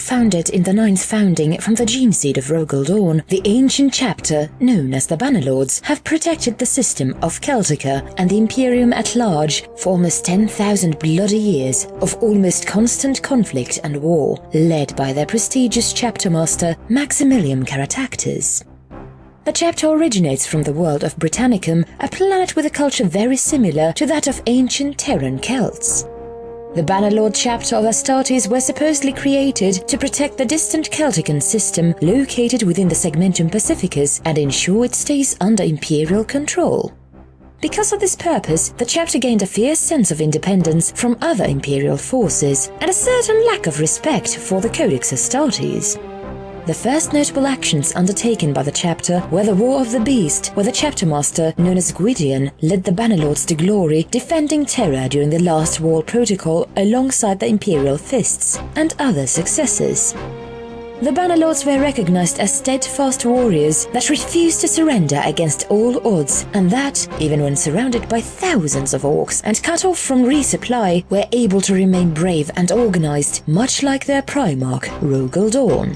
founded in the 9th founding from the gene seed of Rogel Dawn, the ancient chapter, known as the Bannerlords, have protected the system of Celtica and the Imperium at large for almost 10,000 bloody years of almost constant conflict and war, led by their prestigious chapter master Maximilian Caratactus. The chapter originates from the world of Britannicum, a planet with a culture very similar to that of ancient Terran Celts. The Bannerlord chapter of Astartes were supposedly created to protect the distant Celtican system located within the Segmentum Pacificus and ensure it stays under Imperial control. Because of this purpose, the chapter gained a fierce sense of independence from other Imperial forces and a certain lack of respect for the Codex Astartes. The first notable actions undertaken by the chapter were the War of the Beast, where the chapter master, known as Gwydion, led the Bannerlords to glory, defending Terra during the Last Wall Protocol alongside the Imperial Fists, and other successes. The Bannerlords were recognized as steadfast warriors that refused to surrender against all odds, and that, even when surrounded by thousands of orcs and cut off from resupply, were able to remain brave and organized, much like their Primarch, Rogel Dawn.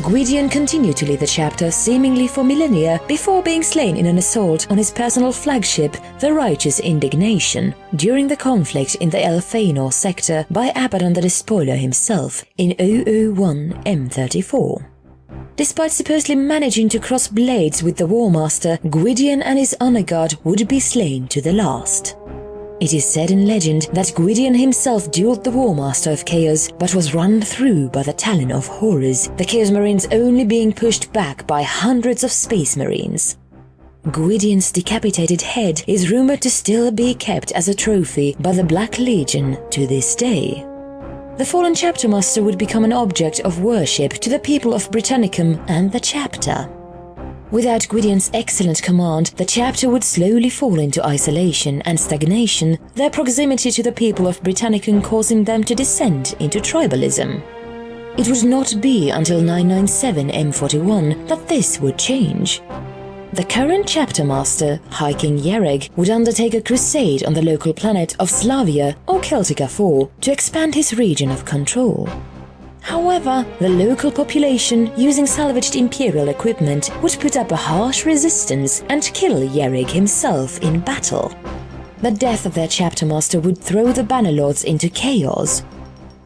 Gwydion continued to lead the chapter seemingly for millennia before being slain in an assault on his personal flagship, the Righteous Indignation, during the conflict in the Elfanor sector by Abaddon the Despoiler himself in 001 M34. Despite supposedly managing to cross blades with the War Master, Gwydion and his honor guard would be slain to the last. It is said in legend that Gwydion himself dueled the War Master of Chaos, but was run through by the Talon of Horrors, the Chaos Marines only being pushed back by hundreds of Space Marines. Gwydion's decapitated head is rumored to still be kept as a trophy by the Black Legion to this day. The fallen chapter master would become an object of worship to the people of Britannicum and the chapter. Without Gwydion's excellent command, the chapter would slowly fall into isolation and stagnation, their proximity to the people of Britannicum causing them to descend into tribalism. It would not be until 997 M41 that this would change. The current chapter master, High King Yareg, would undertake a crusade on the local planet of Slavia, or Celtica IV, to expand his region of control. However, the local population, using salvaged Imperial equipment, would put up a harsh resistance and kill Yareg himself in battle. The death of their chapter master would throw the Bannerlords into chaos.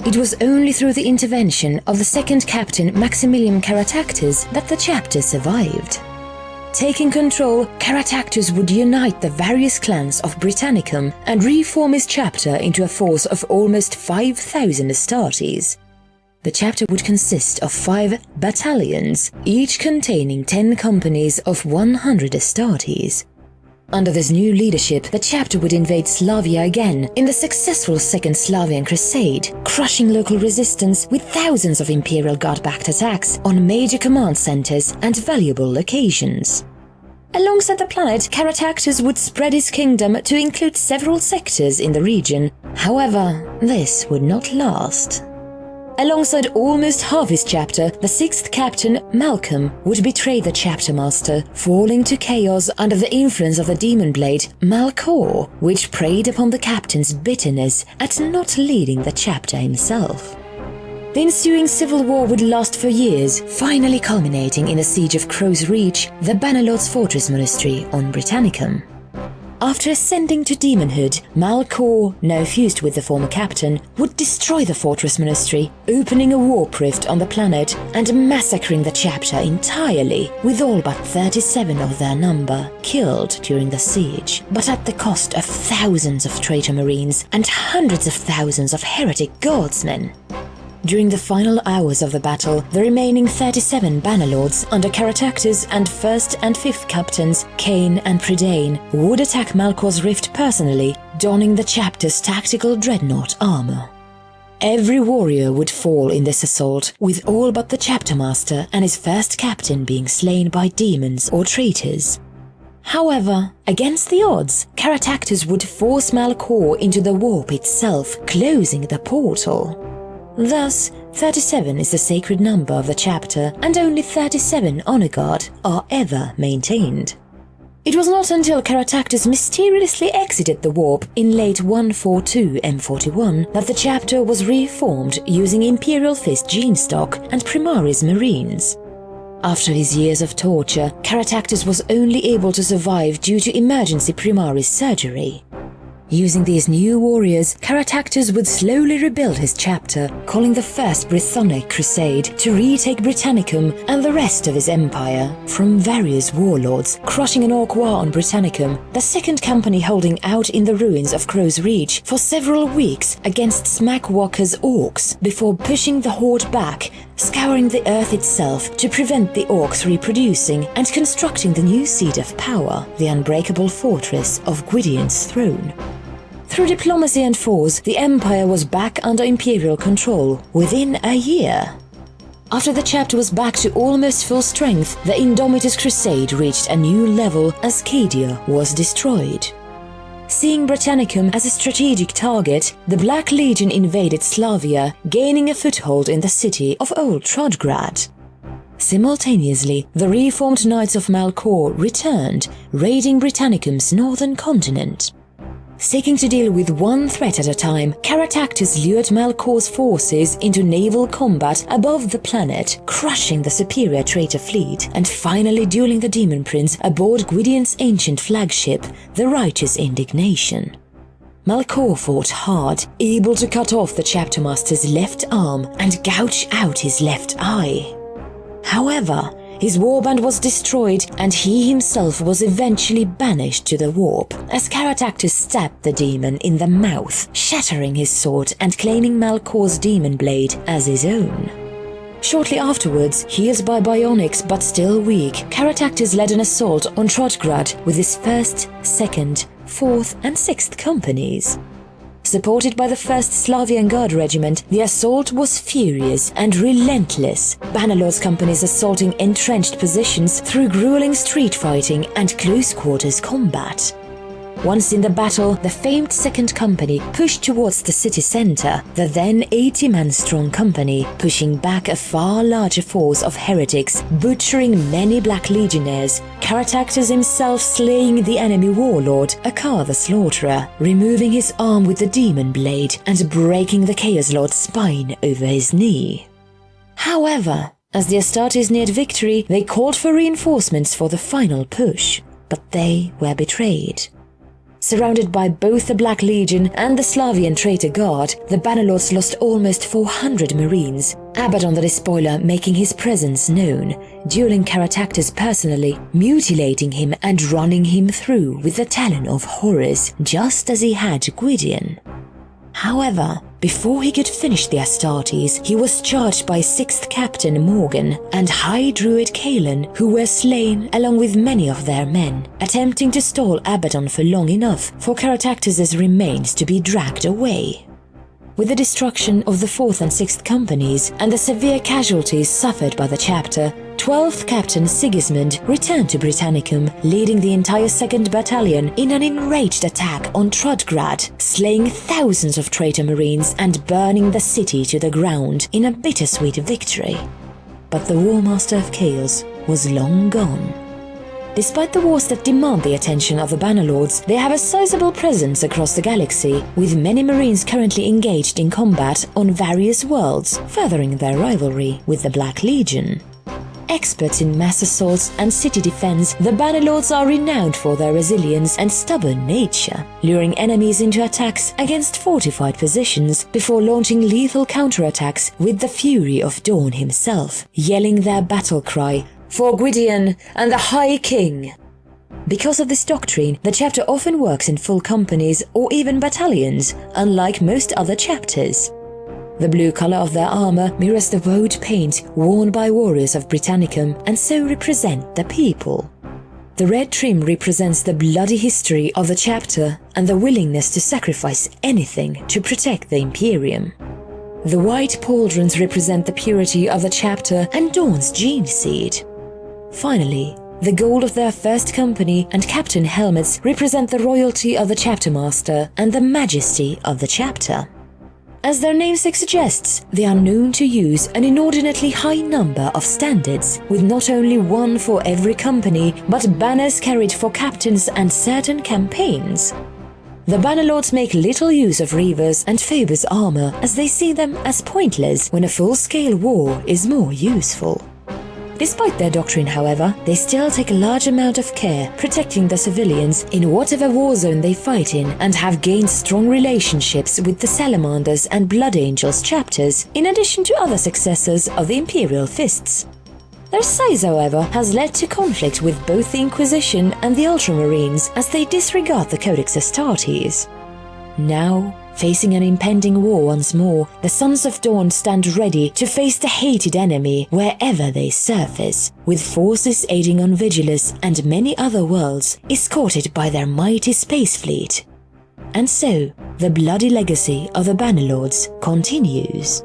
It was only through the intervention of the second captain Maximilian Caratactus that the chapter survived. Taking control, Caratactus would unite the various clans of Britannicum and reform his chapter into a force of almost 5,000 Astartes. The chapter would consist of 5 battalions, each containing 10 companies of 100 Astartes. Under this new leadership, the chapter would invade Slavia again in the successful Second Slavian Crusade, crushing local resistance with thousands of Imperial Guard-backed attacks on major command centers and valuable locations. Alongside the planet, Caratactus would spread his kingdom to include several sectors in the region. However, this would not last. Alongside almost half his chapter, the 6th captain, Malcolm, would betray the chapter master, falling to chaos under the influence of the demon blade, Malcor, which preyed upon the captain's bitterness at not leading the chapter himself. The ensuing civil war would last for years, finally culminating in the siege of Crow's Reach, the Bannerlords' fortress monastery on Britannicum. After ascending to demonhood, Malcor, now fused with the former captain, would destroy the fortress monastery, opening a warp rift on the planet and massacring the chapter entirely, with all but 37 of their number killed during the siege, but at the cost of thousands of traitor marines and hundreds of thousands of heretic guardsmen. During the final hours of the battle, the remaining 37 Bannerlords under Caratactus and 1st and 5th captains, Kane and Prydain, would attack Malcor's rift personally, donning the chapter's tactical dreadnought armor. Every warrior would fall in this assault, with all but the chapter master and his 1st captain being slain by demons or traitors. However, against the odds, Caratactus would force Malcor into the warp itself, closing the portal. Thus, 37 is the sacred number of the chapter, and only 37 honor guard are ever maintained. It was not until Caratactus mysteriously exited the warp in late 142 M41 that the chapter was reformed using Imperial Fist gene stock and Primaris Marines. After his years of torture, Caratactus was only able to survive due to emergency Primaris surgery. Using these new warriors, Caratactus would slowly rebuild his chapter, calling the First Brythonic Crusade to retake Britannicum and the rest of his empire from various warlords, crushing an orc war on Britannicum, the second company holding out in the ruins of Crow's Reach for several weeks against Smackwalker's orcs before pushing the horde back, scouring the earth itself to prevent the orcs reproducing and constructing the new seat of power, the unbreakable fortress of Gwydion's throne. Through diplomacy and force, the empire was back under imperial control within a year. After the chapter was back to almost full strength, the Indomitus Crusade reached a new level as Cadia was destroyed. Seeing Britannicum as a strategic target, the Black Legion invaded Slavia, gaining a foothold in the city of Old Trodgrad. Simultaneously, the reformed Knights of Malcor returned, raiding Britannicum's northern continent. Seeking to deal with one threat at a time, Caratactus lured Malcor's forces into naval combat above the planet, crushing the superior traitor fleet and finally dueling the Demon Prince aboard Gwydion's ancient flagship, the Righteous Indignation. Malcor fought hard, able to cut off the chaptermaster's left arm and gouge out his left eye. However, his warband was destroyed and he himself was eventually banished to the warp, as Caratactus stabbed the demon in the mouth, shattering his sword and claiming Malcor's demon blade as his own. Shortly afterwards, healed by bionics but still weak, Caratactus led an assault on Trodgrad with his 1st, 2nd, 4th and 6th companies. Supported by the 1st Slavian Guard Regiment, the assault was furious and relentless, Bannerlords companies assaulting entrenched positions through grueling street fighting and close-quarters combat. Once in the battle, the famed 2nd Company pushed towards the city center, the then 80-man-strong company pushing back a far larger force of heretics, butchering many Black Legionnaires, Caratactus himself slaying the enemy warlord, Akar the Slaughterer, removing his arm with the demon blade and breaking the Chaos Lord's spine over his knee. However, as the Astartes neared victory, they called for reinforcements for the final push, but they were betrayed. Surrounded by both the Black Legion and the Slavian traitor guard, the Bannerlords lost almost 400 Marines, Abaddon the Despoiler making his presence known, dueling Caratactus personally, mutilating him and running him through with the Talon of Horrors, just as he had Gwydion. However, before he could finish the Astartes, he was charged by 6th Captain Morgan and High Druid Kalen, who were slain along with many of their men, attempting to stall Abaddon for long enough for Caratactus's remains to be dragged away. With the destruction of the 4th and 6th companies and the severe casualties suffered by the chapter, 12th Captain Sigismund returned to Britannicum, leading the entire 2nd Battalion in an enraged attack on Trodgrad, slaying thousands of traitor Marines and burning the city to the ground in a bittersweet victory. But the War Master of Chaos was long gone. Despite the wars that demand the attention of the Bannerlords, they have a sizable presence across the galaxy, with many Marines currently engaged in combat on various worlds, furthering their rivalry with the Black Legion. Experts in mass assaults and city defense, the Bannerlords are renowned for their resilience and stubborn nature, luring enemies into attacks against fortified positions before launching lethal counterattacks with the Fury of Dawn himself, yelling their battle cry, "For Gwydion and the High King!" Because of this doctrine, the chapter often works in full companies or even battalions, unlike most other chapters. The blue color of their armor mirrors the woad paint worn by warriors of Britannicum and so represent the people. The red trim represents the bloody history of the chapter and the willingness to sacrifice anything to protect the Imperium. The white pauldrons represent the purity of the chapter and Dawn's gene seed. Finally, the gold of their 1st Company and Captain helmets represent the royalty of the chapter master and the majesty of the chapter. As their namesake suggests, they are known to use an inordinately high number of standards, with not only one for every company, but banners carried for captains and certain campaigns. The Bannerlords make little use of Reavers and Phobos armor, as they see them as pointless when a full-scale war is more useful. Despite their doctrine, however, they still take a large amount of care protecting the civilians in whatever war zone they fight in, and have gained strong relationships with the Salamanders and Blood Angels chapters, in addition to other successors of the Imperial Fists. Their size, however, has led to conflict with both the Inquisition and the Ultramarines, as they disregard the Codex Astartes. Now, facing an impending war once more, the Sons of Dawn stand ready to face the hated enemy wherever they surface, with forces aiding on Vigilus and many other worlds, escorted by their mighty space fleet. And so, the bloody legacy of the Bannerlords continues.